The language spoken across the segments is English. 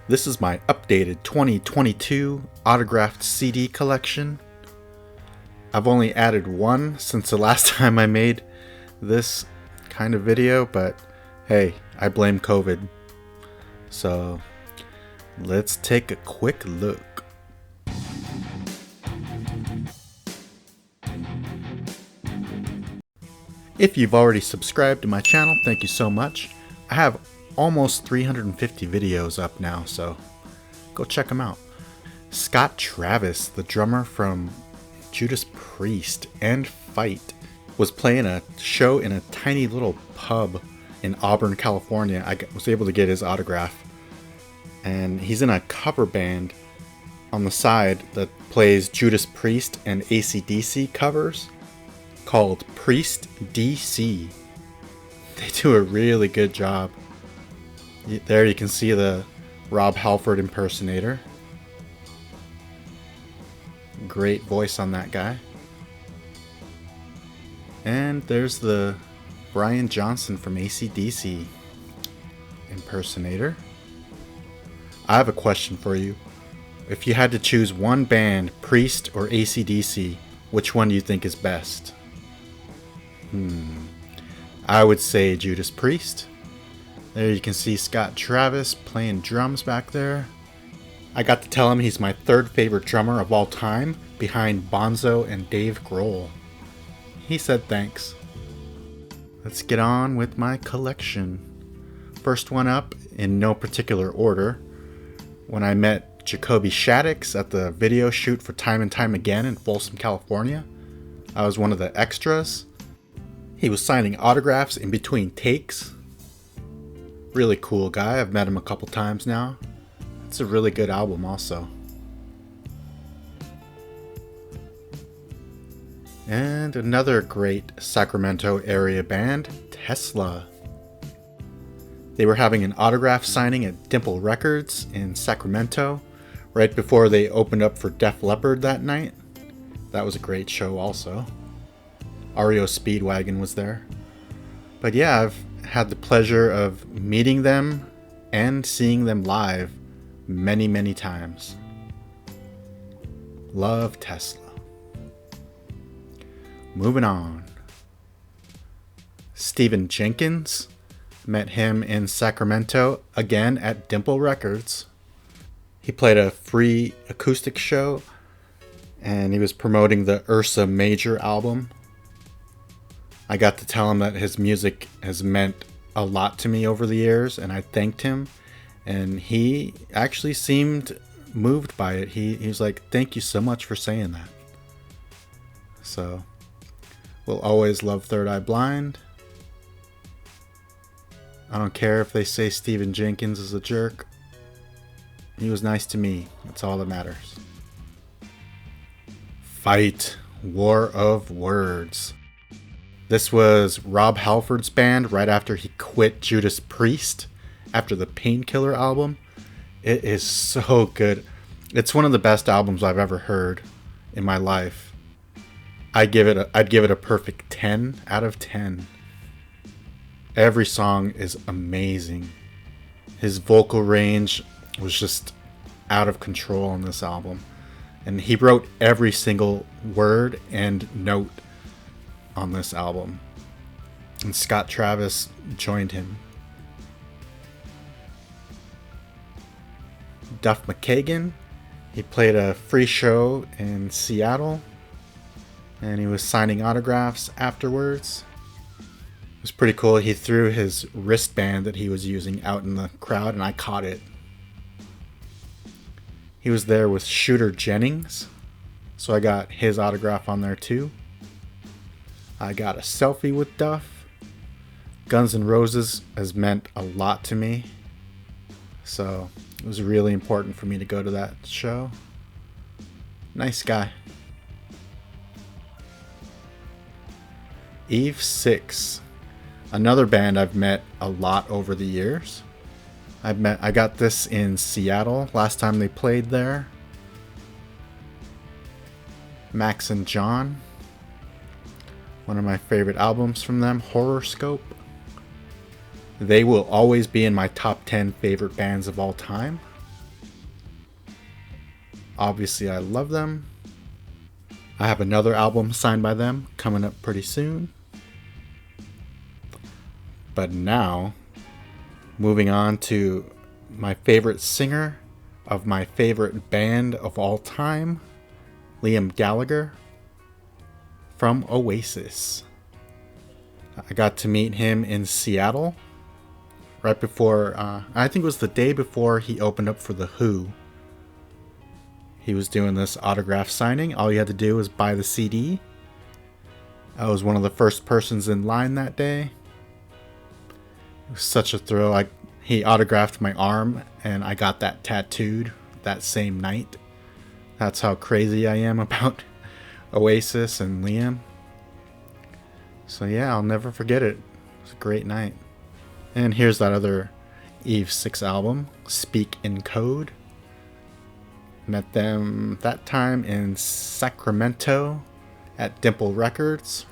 This is my updated 2022 autographed CD collection. I've only added one since the last time I made this kind of video, but hey, I blame COVID. So let's take a quick look. If you've already subscribed to my channel, thank you so much. I have almost 350 videos up now, so go check them out. Scott Travis, the drummer from Judas Priest and Fight, was playing a show in a tiny little pub in Auburn, California. I was able to get his autograph, and he's in a cover band on the side that plays Judas Priest and AC/DC covers called Priest DC. They do a really good job. There you can see the Rob Halford impersonator. Great voice on that guy. And there's the Brian Johnson from AC/DC impersonator. I have a question for you. If you had to choose one band, Priest or AC/DC, which one do you think is best? I would say Judas Priest. There you can see Scott Travis playing drums back there. I got to tell him he's my third favorite drummer of all time, behind Bonzo and Dave Grohl. He said thanks. Let's get on with my collection. First one up, in no particular order, when I met Jacoby Shaddix at the video shoot for Time and Time Again in Folsom, California. I was one of the extras. He was signing autographs in between takes. Really cool guy. I've met him a couple times now. It's a really good album also. And another great Sacramento area band, Tesla. They were having an autograph signing at Dimple Records in Sacramento right before they opened up for Def Leppard that night. That was a great show also. REO Speedwagon was there. But yeah, I've had the pleasure of meeting them and seeing them live many times. Love Tesla. Moving on. Stephen Jenkins. Met him in Sacramento, again at Dimple Records. He played a free acoustic show, and he was promoting the Ursa Major album. I got to tell him that his music has meant a lot to me over the years, and I thanked him, and he actually seemed moved by it. He was like, "Thank you so much for saying that." So, we'll always love Third Eye Blind. I don't care if they say Stephen Jenkins is a jerk. He was nice to me. That's all that matters. Fight, War of Words. This was Rob Halford's band right after he quit Judas Priest after the Painkiller album. It is so good. It's one of the best albums I've ever heard in my life. I'd give it a perfect 10 out of 10. Every song is amazing. His vocal range was just out of control on this album. And he wrote every single word and note on this album. And Scott Travis joined him. Duff McKagan, he played a free show in Seattle, and he was signing autographs afterwards. It was pretty cool. He threw his wristband that he was using out in the crowd, and I caught it. He was there with Shooter Jennings, so I got his autograph on there too. I got a selfie with Duff. Guns N' Roses has meant a lot to me, so it was really important for me to go to that show. Nice guy. Eve 6. Another band I've met a lot over the years. I got this in Seattle last time they played there. Max and John. One of my favorite albums from them, Horoscope. They will always be in my top 10 favorite bands of all time. Obviously, I love them. I have another album signed by them coming up pretty soon. But now, moving on to my favorite singer of my favorite band of all time, Liam Gallagher from Oasis. I got to meet him in Seattle right before, I think it was the day before he opened up for The Who. He was doing this autograph signing. All you had to do was buy the CD. I was one of the first persons in line that day. It was such a thrill. He autographed my arm, and I got that tattooed that same night. That's how crazy I am about Oasis and Liam. So yeah, I'll never forget it. It was a great night. And here's that other Eve 6 album, Speak in Code. Met them that time in Sacramento at Dimple Records.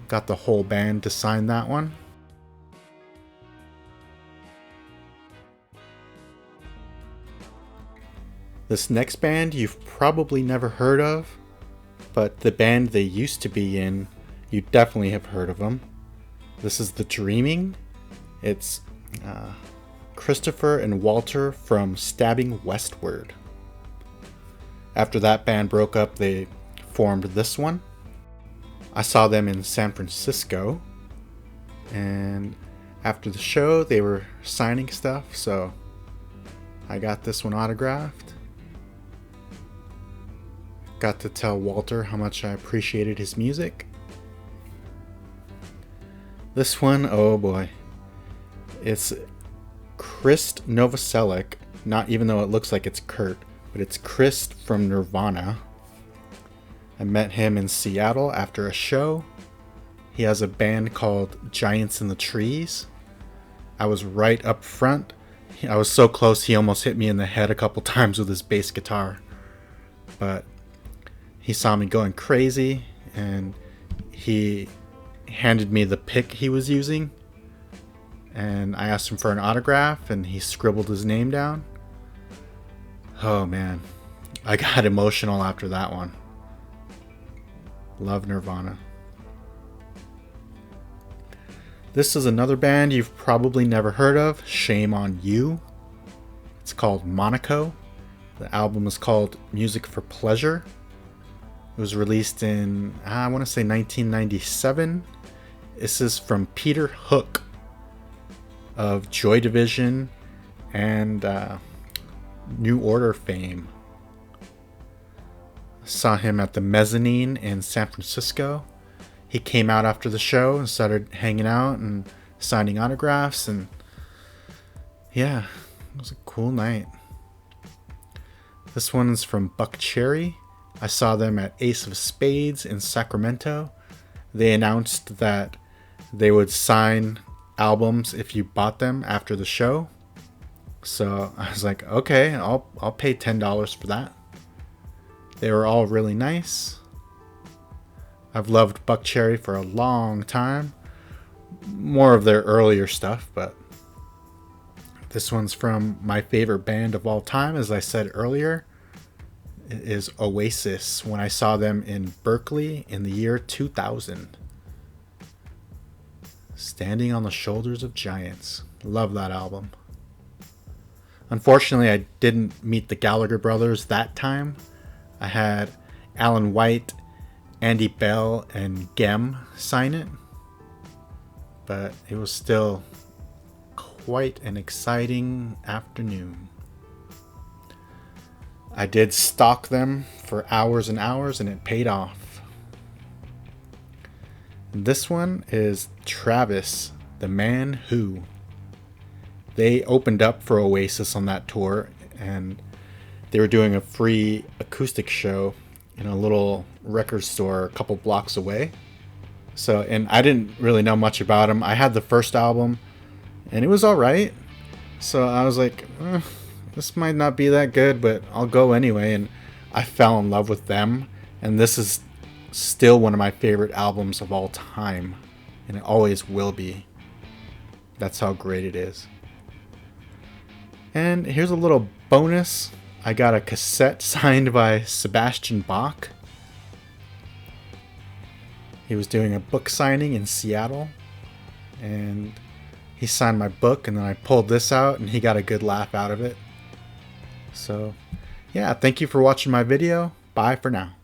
Got the whole band to sign that one. This next band you've probably never heard of, but the band they used to be in, you definitely have heard of them. This is The Dreaming. It's Christopher and Walter from Stabbing Westward. After that band broke up, they formed this one. I saw them in San Francisco, and after the show they were signing stuff, so I got this one autographed. Got to tell Walter how much I appreciated his music. This one, oh boy. It's Krist Novoselic, not even though it looks like it's Kurt, but it's Krist from Nirvana. I met him in Seattle after a show. He has a band called Giants in the Trees. I was right up front. I was so close he almost hit me in the head a couple times with his bass guitar. But he saw me going crazy and he handed me the pick he was using. And I asked him for an autograph and he scribbled his name down. Oh man, I got emotional after that one. Love Nirvana. This is another band you've probably never heard of, Shame on You. It's called Monaco. The album is called Music for Pleasure. It was released in, I want to say 1997. This is from Peter Hook of Joy Division and New Order fame. Saw him at the Mezzanine in San Francisco. He came out after the show and started hanging out and signing autographs, and yeah, it was a cool night. This one's from Buck Cherry. I saw them at Ace of Spades in Sacramento. They announced that they would sign albums if you bought them after the show. So I was like, okay, I'll pay $10 for that. They were all really nice. I've loved Buck Cherry for a long time. More of their earlier stuff, but this one's from my favorite band of all time, as I said earlier. It is Oasis, when I saw them in Berkeley in the year 2000. Standing on the Shoulders of Giants. Love that album. Unfortunately, I didn't meet the Gallagher brothers that time. I had Alan White, Andy Bell, and Gem sign it. But it was still quite an exciting afternoon. I did stalk them for hours and hours, and it paid off. This one is Travis, the Man Who. They opened up for Oasis on that tour, and they were doing a free acoustic show in a little record store a couple blocks away. So, and I didn't really know much about them. I had the first album, and it was all right. So I was like, this might not be that good, but I'll go anyway. And I fell in love with them. And this is still one of my favorite albums of all time. And it always will be. That's how great it is. And here's a little bonus. I got a cassette signed by Sebastian Bach. He was doing a book signing in Seattle, and he signed my book, and then I pulled this out and he got a good laugh out of it. So yeah, thank you for watching my video. Bye for now.